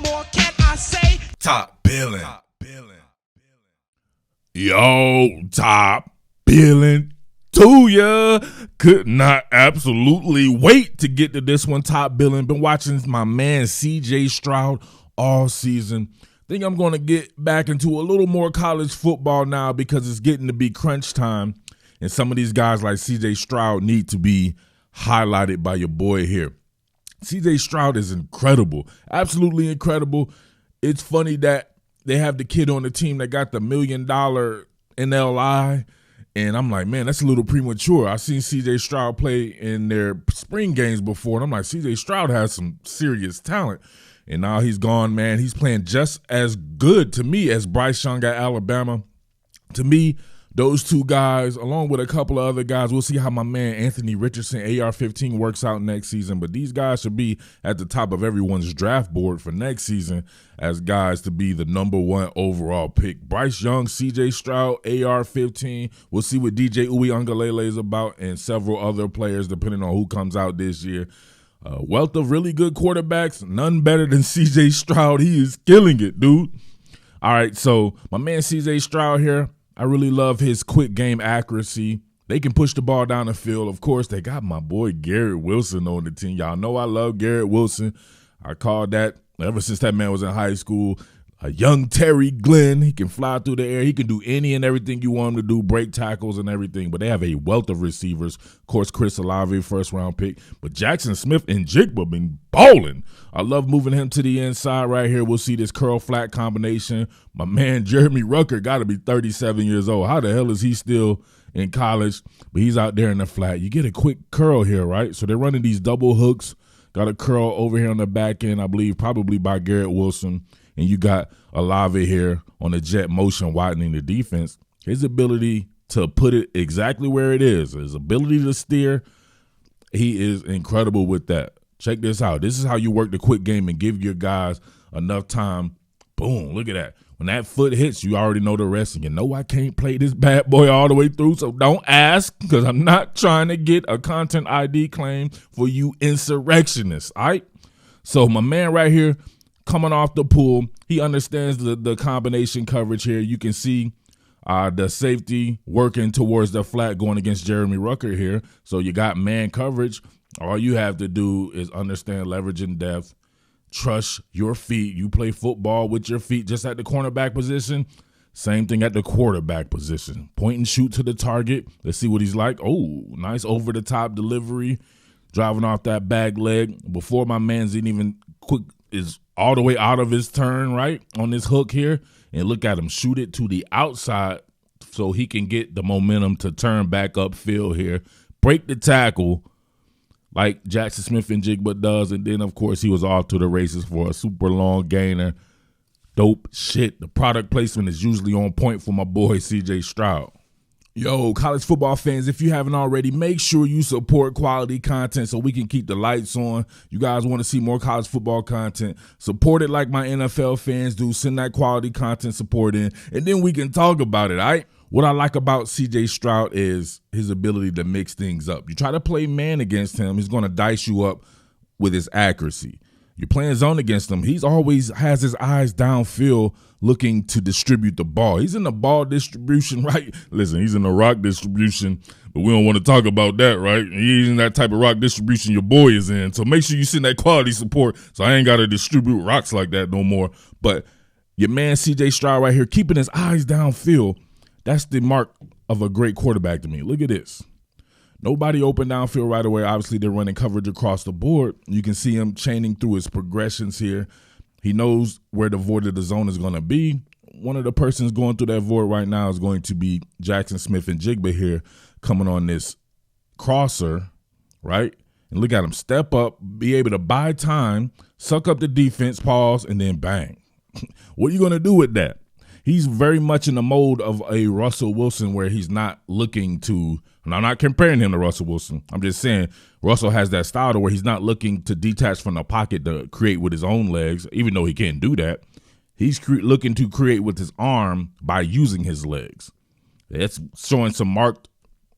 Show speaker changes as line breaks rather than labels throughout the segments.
more can I say?
Top Billin. Yo, Top Billin to ya. Could not absolutely wait to get to this one, Top Billin. Been watching my man C.J. Stroud all season. Think I'm going to get back into a little more college football now because it's getting to be crunch time. And some of these guys like C.J. Stroud need to be highlighted by your boy here. C.J. Stroud is incredible, absolutely incredible. It's funny that they have the kid on the team that got the $1 million NLI, and I'm like, man, that's a little premature. I've seen C.J. Stroud play in their spring games before, and I'm like, C.J. Stroud has some serious talent. And now he's gone, man. He's playing just as good to me as Bryce Young at Alabama. To me, those two guys, along with a couple of other guys, we'll see how my man Anthony Richardson, AR-15, works out next season. But these guys should be at the top of everyone's draft board for next season as guys to be the number one overall pick. Bryce Young, C.J. Stroud, AR-15. We'll see what DJ Uiagalelei is about and several other players depending on who comes out this year. Wealth of really good quarterbacks, none better than C.J. Stroud. He is killing it, dude. All right, so my man C.J. Stroud here, I really love his quick game accuracy. They can push the ball down the field. Of course, they got my boy Garrett Wilson on the team. Y'all know I love Garrett Wilson. I called that ever since that man was in high school. A young Terry Glenn. He can fly through the air. He can do any and everything you want him to do, break tackles and everything. But they have a wealth of receivers. Of course, Chris Olave, first-round pick. But Jackson Smith and Jigba been balling. I love moving him to the inside right here. We'll see this curl-flat combination. My man Jeremy Rucker got to be 37 years old. How the hell is he still in college? But he's out there in the flat. You get a quick curl here, right? So they're running these double hooks. Got a curl over here on the back end, I believe, probably by Garrett Wilson. And you got Olave here on the jet motion widening the defense. His ability to put it exactly where it is, his ability to steer, he is incredible with that. Check this out. This is how you work the quick game and give your guys enough time. Boom, look at that. When that foot hits, you already know the rest. And you know I can't play this bad boy all the way through, so don't ask because I'm not trying to get a content ID claim for you insurrectionists, all right? So my man right here, coming off the pool, he understands the combination coverage here. You can see the safety working towards the flat going against Jeremy Rucker here. So you got man coverage. All you have to do is understand leverage and depth. Trust your feet. You play football with your feet just at the cornerback position. Same thing at the quarterback position. Point and shoot to the target. Let's see what he's like. Oh, nice over-the-top delivery. Driving off that bag leg. Before my man's even quick is all the way out of his turn, right, on this hook here. And look at him shoot it to the outside so he can get the momentum to turn back upfield here. Break the tackle like Jackson Smith and Jigba does. And then, of course, he was off to the races for a super long gainer. Dope shit. The product placement is usually on point for my boy C.J. Stroud. Yo, college football fans, if you haven't already, make sure you support quality content so we can keep the lights on. You guys want to see more college football content, support it like my NFL fans do. Send that quality content support in, and then we can talk about it, all right? What I like about C.J. Stroud is his ability to mix things up. You try to play man against him, he's going to dice you up with his accuracy. You're playing zone against him, he's always has his eyes downfield looking to distribute the ball. He's in the ball distribution, right? Listen, he's in the rock distribution, but we don't want to talk about that, right? He's in that type of rock distribution your boy is in. So make sure you send that quality support so I ain't got to distribute rocks like that no more. But your man C.J. Stroud right here, keeping his eyes downfield, that's the mark of a great quarterback to me. Look at this. Nobody open downfield right away. Obviously, they're running coverage across the board. You can see him chaining through his progressions here. He knows where the void of the zone is going to be. One of the persons going through that void right now is going to be Jackson Smith and Jigba here coming on this crosser, right? And look at him step up, be able to buy time, suck up the defense, pause, and then bang. What are you going to do with that? He's very much in the mode of a Russell Wilson where he's not looking to, and I'm not comparing him to Russell Wilson. I'm just saying Russell has that style to where he's not looking to detach from the pocket to create with his own legs, even though he can't do that. He's looking to create with his arm by using his legs. That's showing some marked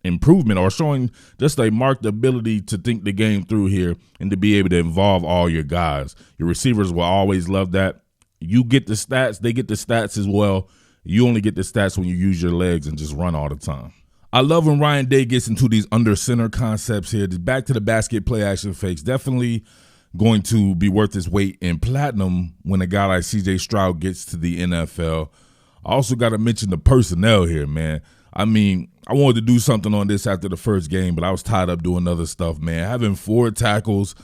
improvement or showing just a marked ability to think the game through here and to be able to involve all your guys. Your receivers will always love that. You get the stats, they get the stats as well. You only get the stats when you use your legs and just run all the time. I love when Ryan Day gets into these under center concepts here. Back to the basket play action fakes. Definitely going to be worth its weight in platinum when a guy like C.J. Stroud gets to the NFL. I also got to mention the personnel here, man. I mean, I wanted to do something on this after the first game, but I was tied up doing other stuff, man. Having 4 tackles,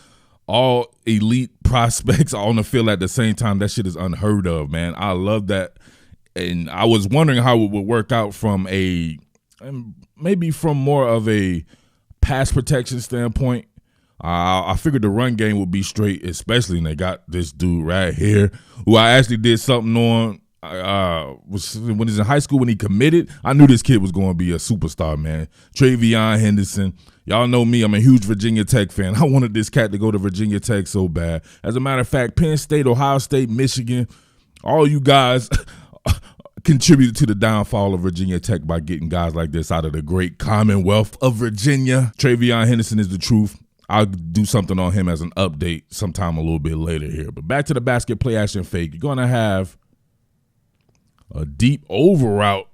all elite prospects on the field at the same time, that shit is unheard of, man. I love that. And I was wondering how it would work out from maybe from more of a pass protection standpoint. I figured the run game would be straight, especially when they got this dude right here who I actually did something on. When he's in high school, when he committed, I knew this kid was going to be a superstar, man. Travion Henderson. Y'all know me. I'm a huge Virginia Tech fan. I wanted this cat to go to Virginia Tech so bad. As a matter of fact, Penn State, Ohio State, Michigan, all you guys contributed to the downfall of Virginia Tech by getting guys like this out of the great Commonwealth of Virginia. Travion Henderson is the truth. I'll do something on him as an update sometime a little bit later here. But back to the basket play action fake. You're going to have a deep over route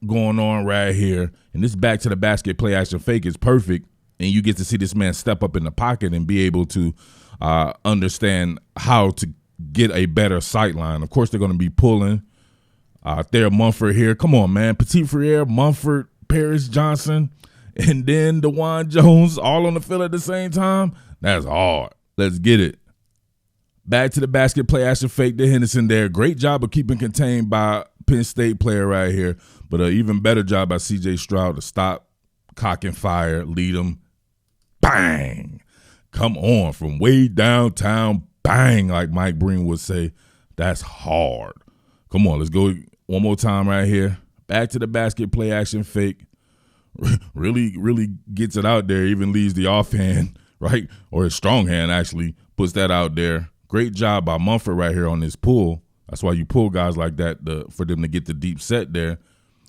going on right here. And this back to the basket play action fake is perfect. And you get to see this man step up in the pocket and be able to understand how to get a better sight line. Of course, they're going to be pulling Thayer Munford here. Come on, man. Petit Frere, Munford, Paris Johnson, and then DeJuan Jones all on the field at the same time. That's hard. Let's get it. Back to the basket play action fake to Henderson there. Great job of keeping contained by Penn State player right here, but an even better job by C.J. Stroud to stop, cock and fire, lead him. Bang! Come on, from way downtown, bang, like Mike Breen would say. That's hard. Come on, let's go one more time right here. Back to the basket play action fake. Really gets it out there, even leaves the offhand, right? Or his strong hand actually puts that out there. Great job by Munford right here on this pull. That's why you pull guys like that for them to get the deep set there.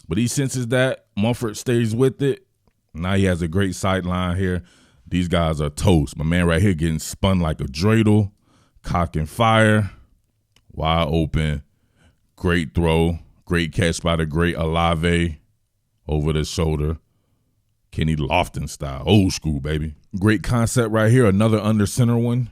But he senses that. Munford stays with it. Now he has a great sideline here. These guys are toast. My man right here getting spun like a dreidel. Cock and fire. Wide open. Great throw. Great catch by the great Olave over the shoulder. Kenny Lofton style. Old school, baby. Great concept right here. Another under center one.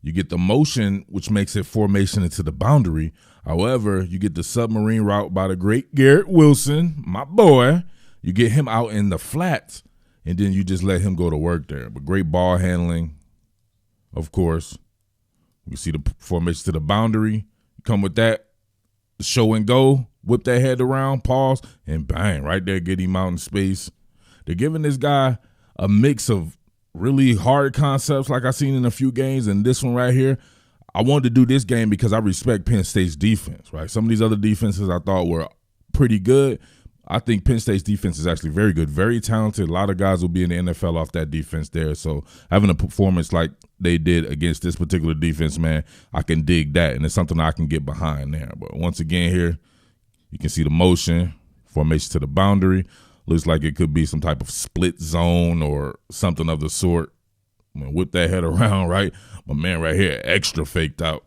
You get the motion, which makes it formation into the boundary. However, you get the submarine route by the great Garrett Wilson, my boy. You get him out in the flats, and then you just let him go to work there. But great ball handling, of course. You see the formation to the boundary. You come with that, show and go, whip that head around, pause, and bang, right there, get him out in space. They're giving this guy a mix of really hard concepts like I've seen in a few games, and this one right here, I wanted to do this game because I respect Penn State's defense, right? Some of these other defenses I thought were pretty good. I think Penn State's defense is actually very good, very talented. A lot of guys will be in the NFL off that defense there. So having a performance like they did against this particular defense, man, I can dig that, and it's something I can get behind there. But once again here, you can see the motion, formation to the boundary. Looks like it could be some type of split zone or something of the sort. I'm gonna whip that head around, right? My man right here, extra faked out.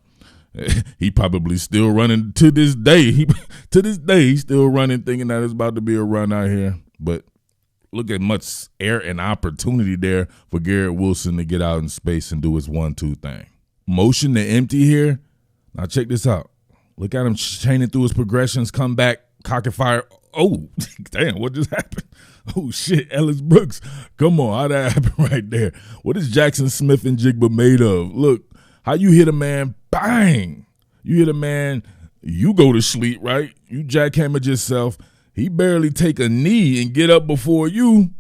He probably still running to this day. He's still running, thinking that it's about to be a run out here. But look at much air and opportunity there for Garrett Wilson to get out in space and do his 1-2 thing. Motion to empty here. Now check this out. Look at him chaining through his progressions, come back, cock and fire. Oh, damn, what just happened? Oh, shit, Ellis Brooks. Come on, how'd that happen right there? What is Jackson Smith and Jigba made of? Look, how you hit a man, bang. You hit a man, you go to sleep, right? You jackhammered yourself. He barely take a knee and get up before you.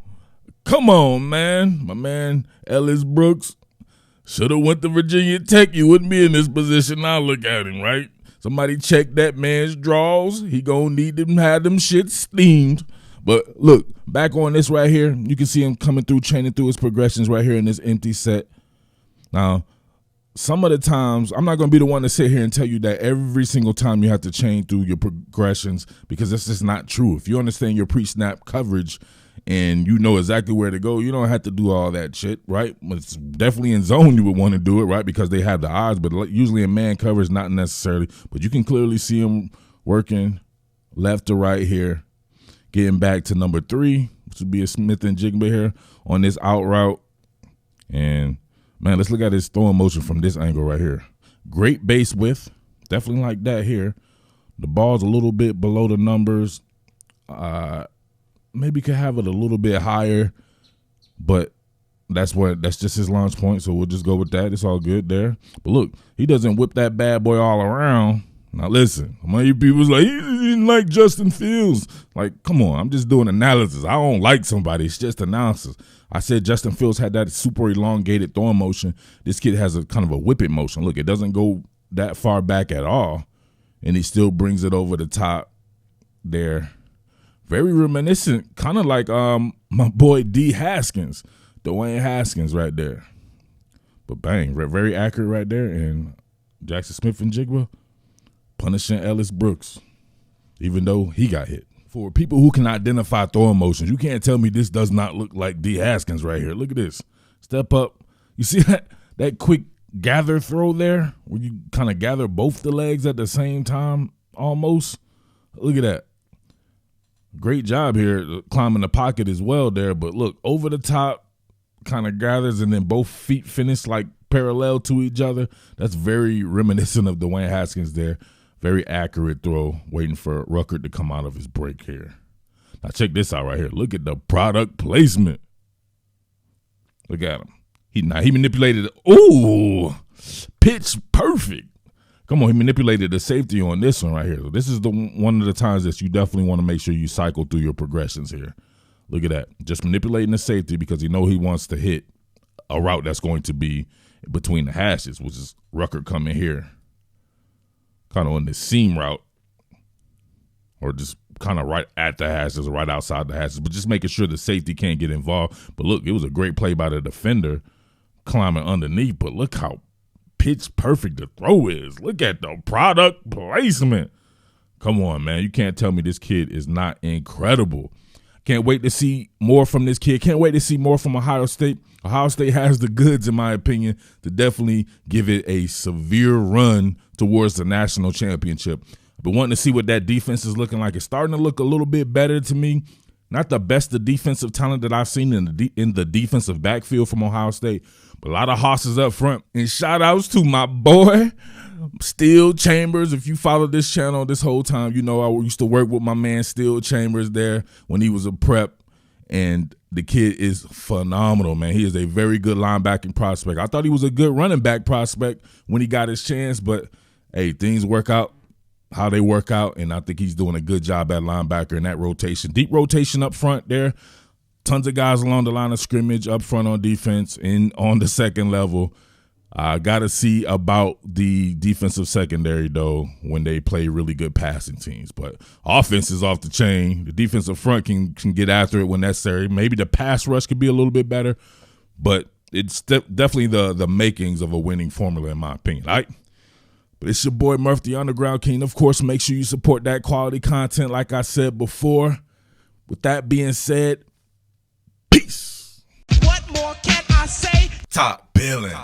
Come on, man. My man, Ellis Brooks, should have went to Virginia Tech. You wouldn't be in this position. Now look at him, right? Somebody check that man's draws. He gonna need to have them shit steamed. But look, back on this right here, you can see him coming through, chaining through his progressions right here in this empty set. Now, some of the times, I'm not gonna be the one to sit here and tell you that every single time you have to chain through your progressions, because that's just not true. If you understand your pre-snap coverage and you know exactly where to go, you don't have to do all that shit, right? It's definitely in zone you would want to do it, right, because they have the odds, but usually in man coverage, not necessarily. But you can clearly see him working left to right here, getting back to number 3, which would be a Smith and Jigba here on this out route. And, man, let's look at his throwing motion from this angle right here. Great base width, definitely like that here. The ball's a little bit below the numbers. Maybe could have it a little bit higher, but that's just his launch point, so we'll just go with that. It's all good there. But look, he doesn't whip that bad boy all around. Now listen, some of you people's like, he didn't like Justin Fields. Like, come on, I'm just doing analysis. I don't like somebody. It's just analysis. I said Justin Fields had that super elongated throwing motion. This kid has a kind of a whipping motion. Look, it doesn't go that far back at all, and he still brings it over the top there. Very reminiscent, kind of like my boy D. Haskins, Dwayne Haskins right there. But bang, very accurate right there. And Jackson Smith and Jigba punishing Ellis Brooks, even though he got hit. For people who can identify throwing motions, you can't tell me this does not look like D. Haskins right here. Look at this. Step up. You see that quick gather throw there where you kind of gather both the legs at the same time almost? Look at that. Great job here climbing the pocket as well there. But look, over the top, kind of gathers, and then both feet finish like parallel to each other. That's very reminiscent of Dwayne Haskins there. Very accurate throw, waiting for Ruckert to come out of his break here. Now check this out right here. Look at the product placement. Look at him. He manipulated it. Ooh, pitch perfect. Come on, he manipulated the safety on this one right here. So this is one of the times that you definitely want to make sure you cycle through your progressions here. Look at that. Just manipulating the safety because he wants to hit a route that's going to be between the hashes, which is Ruckert coming here, kind of on the seam route, or just kind of right at the hashes or right outside the hashes, but just making sure the safety can't get involved. But look, it was a great play by the defender climbing underneath, but look how pitch perfect the throw is. Look at the product placement. Come on, man. You can't tell me this kid is not incredible. Can't wait to see more from this kid. Can't wait to see more from Ohio State. Ohio State has the goods, in my opinion, to definitely give it a severe run towards the national championship. I've been wanting to see what that defense is looking like. It's starting to look a little bit better to me. Not the best of defensive talent that I've seen in the defensive backfield from Ohio State, but a lot of hosses up front. And shout outs to my boy, Steel Chambers. If you followed this channel this whole time, you know I used to work with my man Steel Chambers there when he was a prep. And the kid is phenomenal, man. He is a very good linebacking prospect. I thought he was a good running back prospect when he got his chance, but hey, things work out how they work out, and I think he's doing a good job at linebacker in that rotation. Deep rotation up front there. Tons of guys along the line of scrimmage up front on defense and on the second level. I got to see about the defensive secondary, though, when they play really good passing teams. But offense is off the chain. The defensive front can get after it when necessary. Maybe the pass rush could be a little bit better, but it's definitely the makings of a winning formula, in my opinion. All right? But it's your boy Murph, the Underground King. Of course, make sure you support that quality content like I said before. With that being said, peace.
What more can I say?
Top Billin.